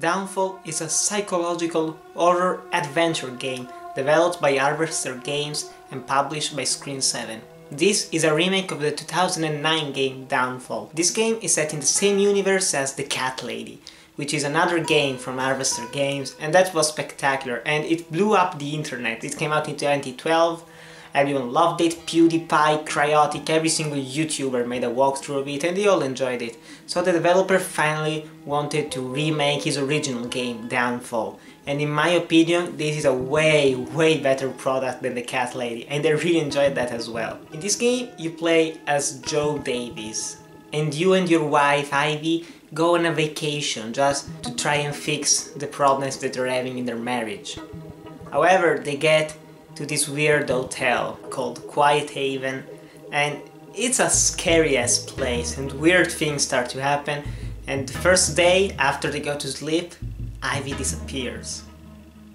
Downfall is a psychological horror adventure game developed by Harvester Games and published by Screen 7. This is a remake of the 2009 game Downfall. This game is set in the same universe as The Cat Lady, which is another game from Harvester Games, and that was spectacular and it blew up the internet. It came out in 2012, everyone loved it, PewDiePie, Cryotic, every single YouTuber made a walkthrough of it and they all enjoyed it. So the developer finally wanted to remake his original game, Downfall. And in my opinion, this is a way better product than The Cat Lady, and I really enjoyed that as well. In this game, you play as Joe Davis, and you and your wife, Ivy, go on a vacation just to try and fix the problems that they're having in their marriage. However, they get to this weird hotel called Quiet Haven, and it's a scary ass place and weird things start to happen, and the first day after they go to sleep, Ivy disappears.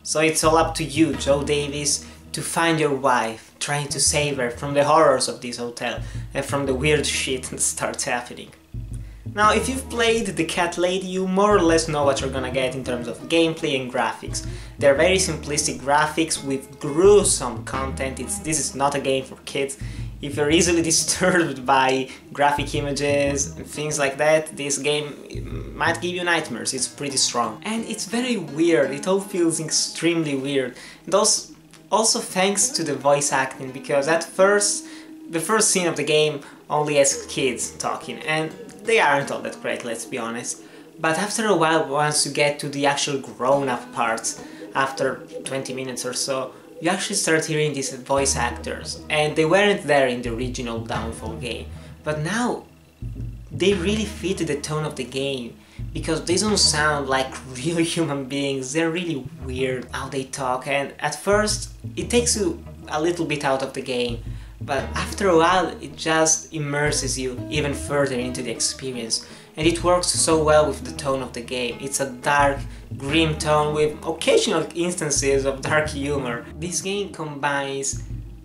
So it's all up to you, Joe Davis, to find your wife, trying to save her from the horrors of this hotel and from the weird shit that starts happening. Now, if you've played The Cat Lady, you more or less know what you're gonna get in terms of gameplay and graphics. They're very simplistic graphics with gruesome content. This is not a game for kids. If you're easily disturbed by graphic images and things like that, this game might give you nightmares. It's pretty strong. And it's very weird, it all feels extremely weird. And also thanks to the voice acting, because at first, the first scene of the game only has kids talking, and they aren't all that great, let's be honest. But after a while, once you get to the actual grown-up parts, after 20 minutes or so, you actually start hearing these voice actors, and they weren't there in the original Downfall game. But now, they really fit the tone of the game, because they don't sound like real human beings, they're really weird how they talk, and at first, it takes you a little bit out of the game. But after a while, it just immerses you even further into the experience. And it works so well with the tone of the game. It's a dark, grim tone with occasional instances of dark humor. This game combines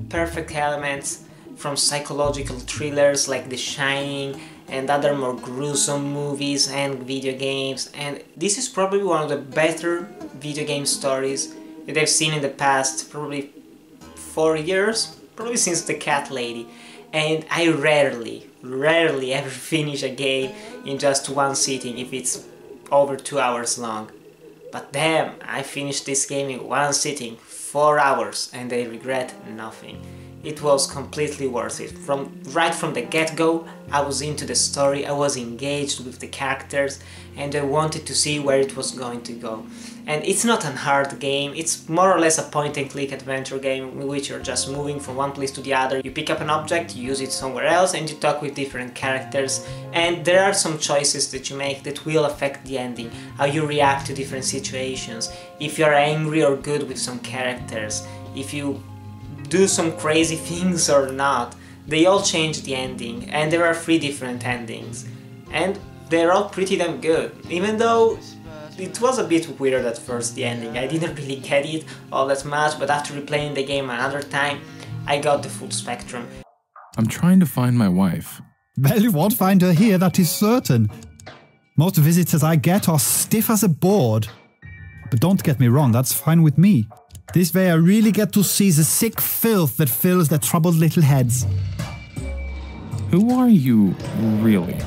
perfect elements from psychological thrillers like The Shining and other more gruesome movies and video games. And this is probably one of the better video game stories that I've seen in the past, probably 4 years. Probably since The Cat Lady, and I rarely ever finish a game in just one sitting if it's over 2 hours long. But damn, I finished this game in one sitting, 4 hours, and I regret nothing. It was completely worth it. Right from the get-go, I was into the story, I was engaged with the characters, and I wanted to see where it was going to go. And it's not a hard game, it's more or less a point-and-click adventure game in which you're just moving from one place to the other. You pick up an object, you use it somewhere else, and you talk with different characters. And there are some choices that you make that will affect the ending, how you react to different situations, if you're angry or good with some characters, if you do some crazy things or not. They all change the ending, and there are 3 different endings. And they're all pretty damn good, even though it was a bit weird at first, the ending. I didn't really get it all that much, but after replaying the game another time, I got the full spectrum. I'm trying to find my wife. Well, you won't find her here, that is certain. Most visitors I get are stiff as a board. But don't get me wrong, that's fine with me. This way I really get to see the sick filth that fills their troubled little heads. Who are you, really?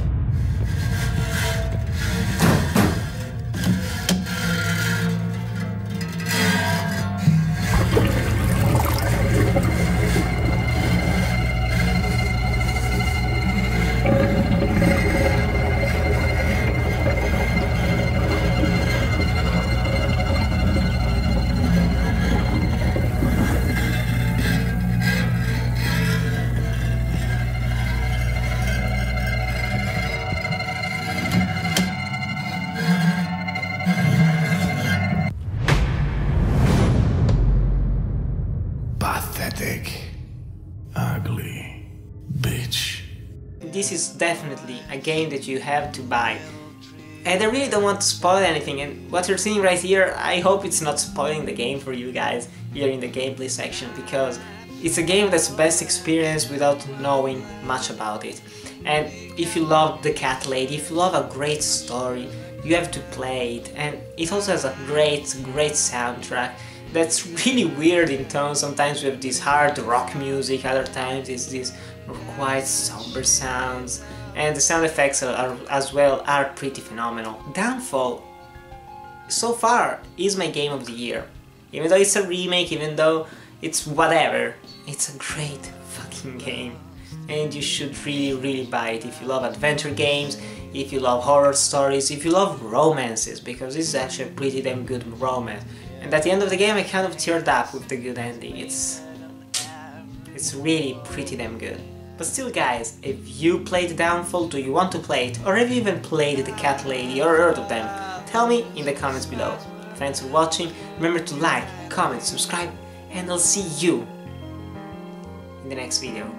Ugly bitch. This is definitely a game that you have to buy. And I really don't want to spoil anything, and what you're seeing right here, I hope it's not spoiling the game for you guys here in the gameplay section, because it's a game that's best experienced without knowing much about it. And if you love The Cat Lady, if you love a great story, you have to play it, and it also has a great soundtrack that's really weird in tone. Sometimes we have this hard rock music, other times it's these quite somber sounds, and the sound effects as well are pretty phenomenal. Downfall, so far, is my game of the year. Even though it's a remake, even though it's whatever, it's a great fucking game. And you should really buy it if you love adventure games, if you love horror stories, if you love romances, because this is actually a pretty damn good romance. And at the end of the game I kind of teared up with the good ending. It's really pretty damn good. But still guys, if you played Downfall, do you want to play it? Or have you even played The Cat Lady or heard of them? Tell me in the comments below. Thanks for watching, remember to like, comment, subscribe, and I'll see you in the next video.